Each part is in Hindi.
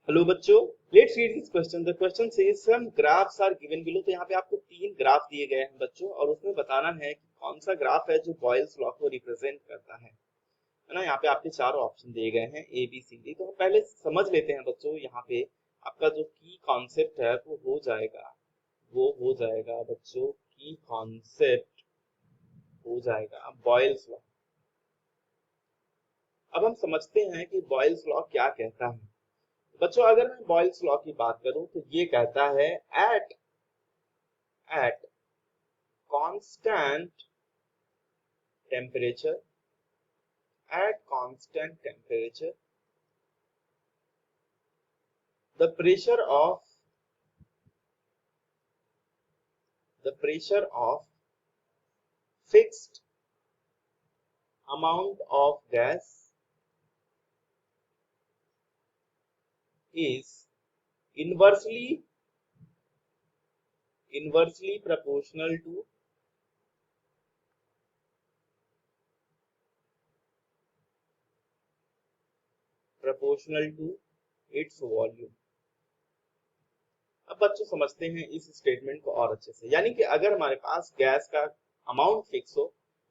हेलो बच्चों, let's read this question. The question says some graphs are given below. तो यहाँ पे आपको तीन ग्राफ दिए गए हैं बच्चों, और उसमें बताना है कि कौन सा ग्राफ है जो बॉयल्स लॉ को रिप्रेजेंट करता है ना। यहाँ पे आपके चार ऑप्शन दिए गए हैं ए बी सी डी। तो हम पहले समझ लेते हैं बच्चों। यहाँ पे आपका जो की कॉन्सेप्ट है वो हो जाएगा बच्चों, की कॉन्सेप्ट हो जाएगा बॉयल्स लॉ। अब हम समझते हैं कि बॉयल्स लॉ क्या कहता है बच्चों। अगर मैं बॉयल्स लॉ की बात करूं तो ये कहता है eight at constant temperature at constant temperature the pressure of fixed amount of gas is inversely proportional to its volume। अब बच्चों समझते हैं इस स्टेटमेंट को और अच्छे से। यानी कि अगर हमारे पास गैस का अमाउंट फिक्स हो,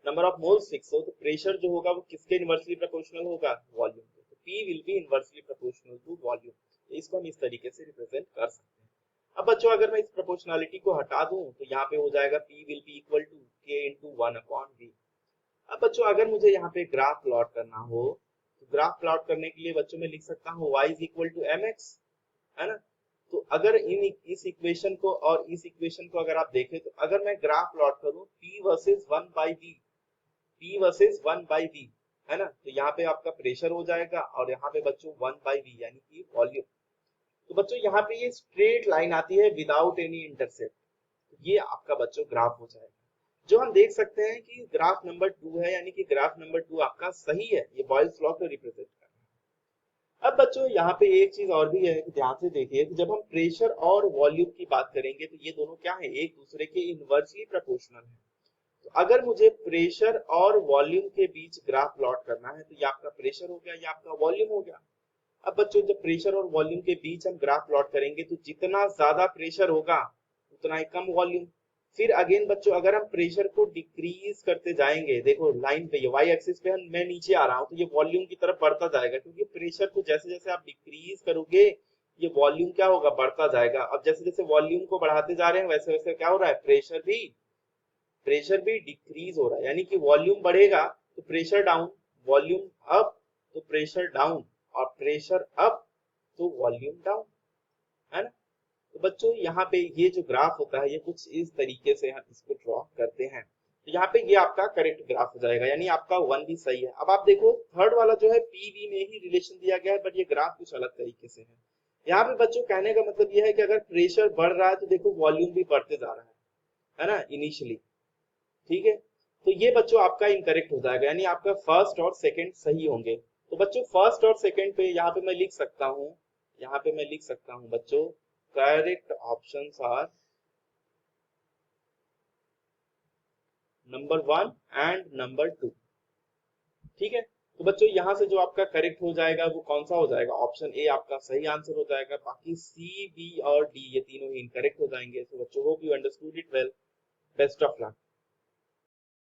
नंबर ऑफ मोल्स फिक्स हो, तो प्रेशर जो होगा वो किसके इनवर्सली प्रोपोर्शनल होगा? वॉल्यूम के। तो P will be inversely proportional to volume. इसको हम इस तरीके से रिप्रेजेंट कर सकते हैं। अब बच्चों अगर मैं इस प्रोपोर्शनलिटी को हटा दूं तो यहाँ पे हो जाएगा P will be equal to K into 1/V। अब बच्चों अगर मुझे यहाँ पे ग्राफ प्लॉट करना हो तो ग्राफ प्लॉट करने के लिए बच्चों मैं लिख सकता हूँ y is equal to mx, है ना। तो अगर इस इक्वेशन को और इस इक्वेशन को अगर आप देखें तो अगर मैं ग्राफ प्लॉट करूं P वर्सेस 1/V, है ना, तो यहाँ पे आपका प्रेशर हो जाएगा और यहाँ पे बच्चों 1/V यानी कि वॉल्यूम। तो बच्चों यहाँ पे ये स्ट्रेट लाइन आती है विदाउट एनी इंटरसेप्ट। ये आपका बच्चों ग्राफ हो जाएगा। जो हम देख सकते हैं कि ग्राफ नंबर 2 है, यानी कि ग्राफ नंबर 2 आपका सही है। ये बॉयल्स लॉ को रिप्रेजेंट कर रहा है। अब बच्चों यहाँ पे एक चीज और भी है कि ध्यान से देखिए कि जब हम प्रेशर और वॉल्यूम की बात करेंगे तो ये दोनों क्या है? एक दूसरे के इनवर्सली प्रोपोर्शनल है। तो अगर मुझे प्रेशर और वॉल्यूम के बीच ग्राफ प्लॉट करना है तो ये आपका प्रेशर हो गया, ये आपका वॉल्यूम हो गया। अब बच्चों जब प्रेशर और वॉल्यूम के बीच हम ग्राफ प्लॉट करेंगे तो जितना ज्यादा प्रेशर होगा उतना ही कम वॉल्यूम। फिर अगेन बच्चों अगर हम प्रेशर को डिक्रीज करते जाएंगे, देखो लाइन पे ये वाई एक्सिस पे मैं नीचे आ रहा हूँ तो ये वॉल्यूम की तरफ बढ़ता जाएगा, क्योंकि प्रेशर को जैसे जैसे आप डिक्रीज करोगे ये वॉल्यूम क्या होगा? बढ़ता जाएगा। अब जैसे जैसे वॉल्यूम को बढ़ाते जा रहे हैं वैसे वैसे क्या हो रहा है? प्रेशर भी डिक्रीज हो रहा है। यानी कि वॉल्यूम बढ़ेगा तो प्रेशर डाउन, वॉल्यूम अप तो प्रेशर डाउन, और प्रेशर अप तो वॉल्यूम डाउन, है ना। तो बच्चों यहाँ पे ये जो ग्राफ होता है ये कुछ इस तरीके से हम इसको ड्रॉ करते हैं। तो यहाँ पे ये आपका करेक्ट ग्राफ हो जाएगा, यानी आपका 1 भी सही है। अब आप देखो थर्ड वाला जो है पीवी में ही रिलेशन दिया गया है, बट ये ग्राफ कुछ अलग तरीके से है। यहाँ पे बच्चों कहने का मतलब ये है कि अगर प्रेशर बढ़ रहा है तो देखो वॉल्यूम भी बढ़ते जा रहा है ना, इनिशियली। ठीक है, तो ये बच्चों आपका इनकरेक्ट हो जाएगा, यानी आपका फर्स्ट और सेकंड सही होंगे। तो बच्चों फर्स्ट और सेकंड पे यहाँ पे मैं लिख सकता हूँ, बच्चों correct options are number 1 and number 2। ठीक है, तो बच्चों यहाँ से जो आपका करेक्ट हो जाएगा वो कौन सा हो जाएगा? ऑप्शन ए आपका सही आंसर हो जाएगा। बाकी सी बी और डी ये तीनों ही इनकरेक्ट हो जाएंगे। तो बच्चों hope you understood it well. Best of luck.